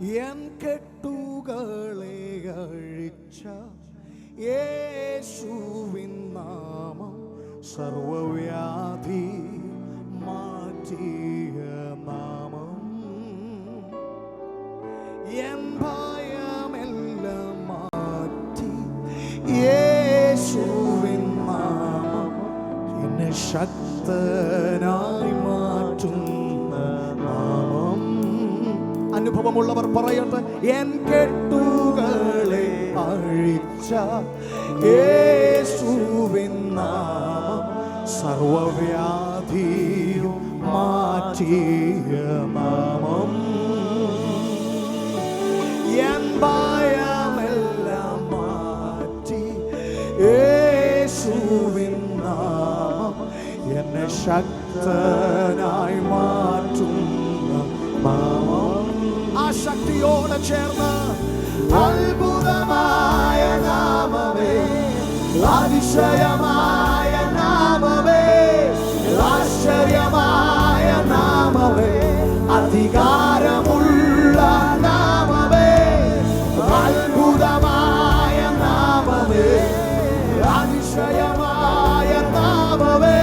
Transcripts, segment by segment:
N കെട്ടുകളെ അഴിച്ച യേശുവിൻ നാമം സർവവ്യാധി മാറ്റിയ നാമം. എൻ ഭയമെല്ലാം മാറ്റി യേശുവിൻ നാമം എന്നെ ശക്തനായി മാറ്റുന്ന നാമം. അനുഭവമുള്ളവർ പറയട്ടെ, എൻ കെട്ടുകളെ അഴിച്ച യേശുവിൻ നാമം സർവവ്യാധിയും മാറ്റിയ നാമം. എൻ ഭയമെല്ലാം മാറ്റി യേശുവിൻ നാമം എന്നെ ശക്തനായി മാറ്റുന്ന നാമം. ആ ശക്തിയോടെ ചേർന്ന് അത്ഭുതമായ നാമമേ, അതിശയമായ നാമമേ, ആശ്ചര്യമായ നാമമേ, അധികാരമുള്ള നാമമേ, അത്ഭുതമായ നാമമേ, അതിശയമായ നാമമേ,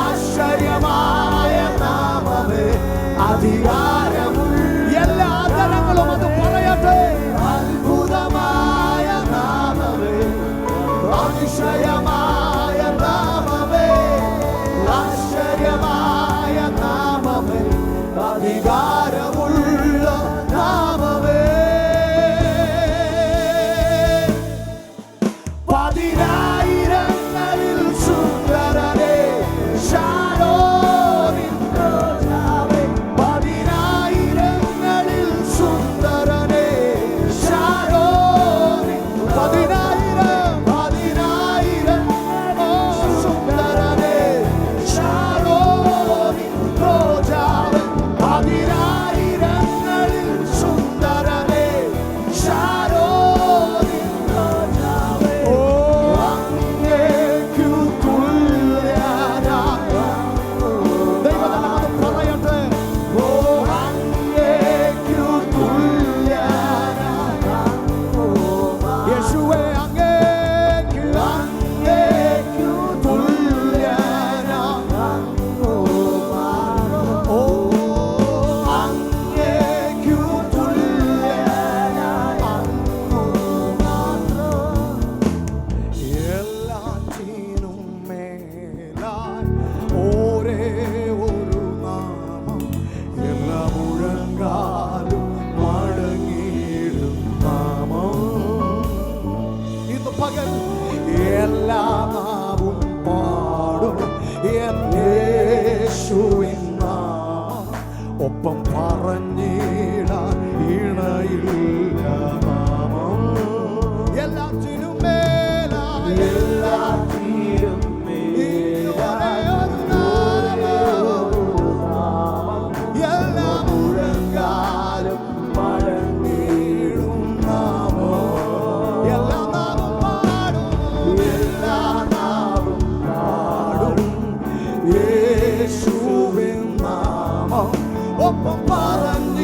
ആശ്ചര്യമായ നാമമേ, അധികാരമുള്ള എല്ലാ തലങ്ങളും അത് പറയട്ടെ. അത്ഭുതമായ നാമമേ, അതിശയമായ നാമമേ, ആശ്ചര്യമായ നാമമേ, അധികാരമുള്ള നാമമേ. പതിനായിരങ്ങളിൽ സുന്ദരനേ, ശാലോമിൻ രാജാവേ, പതിനായിരങ്ങളിൽ സുന്ദരനേ, ശാലോമിൻ പതിനായിരം സുന്ദരനേ, ശാലോമിൻ രാജാവേ, പതിനായിരങ്ങളിൽ സുന്ദരനേ, ശാലോമിൻ രാജാവേ. ഓ അങ്ങേക്കു തുല്യനായ ദൈവനാമം പറയട്ടെ. ഓ അങ്ങേക്കു തുല്യനായ യേശുവേ, അങ്ങേക്കു തുല്യനായ ഓ അങ്ങേക്കു തുല്യനായ എല്ലാറ്റിനും മേലായി ഒരേ ഒരു നാമം, എല്ലാ മുഴങ്കാലും മടങ്ങിയിടും നാമം. ഇന്ന് പകൽ എല്ലാ നാവും പാടും എൻ യേശുവിൻ നാമം, ഒപ്പം പറഞ്ഞിടാൻ ഇണയില്ല നാമം. എല്ലാറ്റിനും മേലായി എല്ലാറ്റിനും മേലായി എല്ലാ മുഴങ്കാലും മടങ്ങിയിടും നാമം. എല്ലാ നാവും പാടും, എല്ലാ നാവും പാടും യേശുവിൻ നാമം, ഒപ്പം പറഞ്ഞു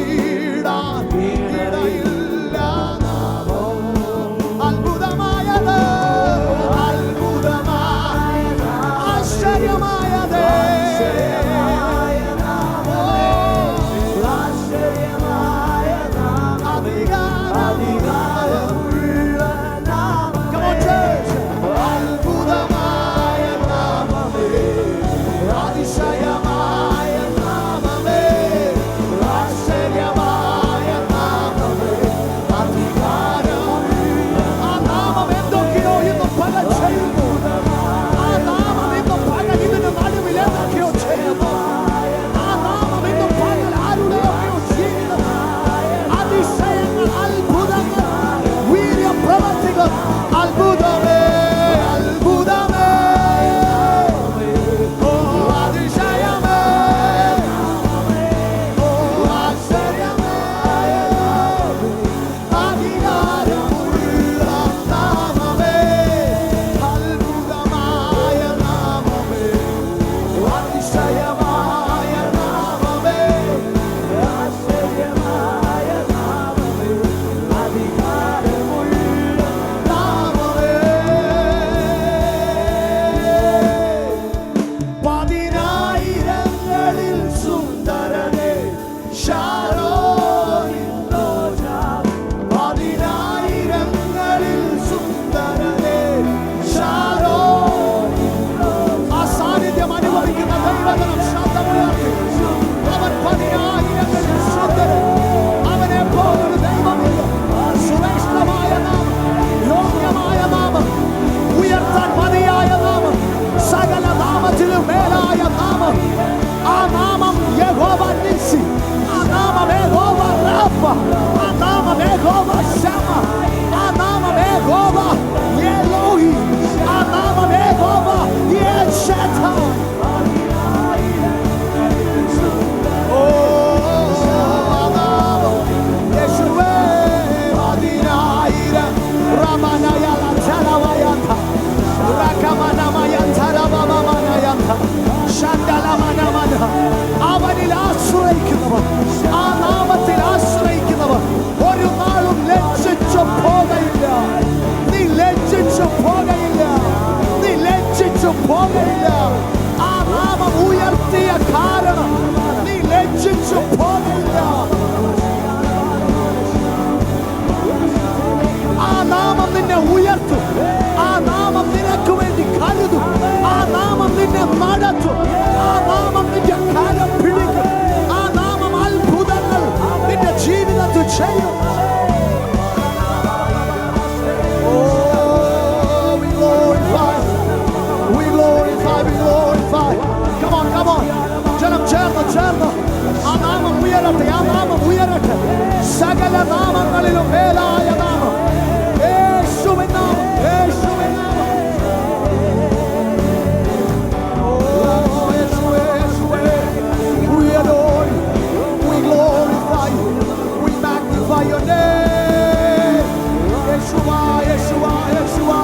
Yeshua, Yeshua, Yeshua,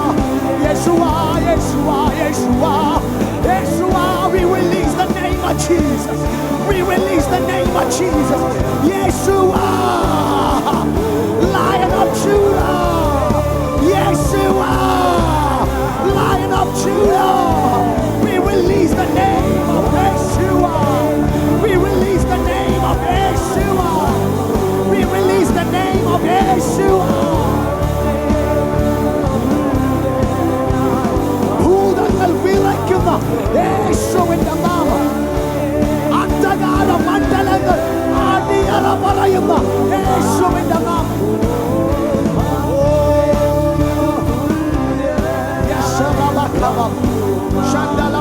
Yeshua, Yeshua, Yeshua, Yeshua. We release the name of Jesus. We release the name of Jesus. Yeshua, Lion of Judah. Yeshua, Lion of Judah. We release the name of Yeshua. We release the name of Yeshua. We release the name of Yeshua. ഭൂതങ്ങൾ വിറയ്ക്കുന്ന യേശുവിന്റെ നാമം, അന്ധകാര മണ്ഡലങ്ങൾ അടിയറ പറയുന്ന യേശുവിന്റെ നാമം. Shandala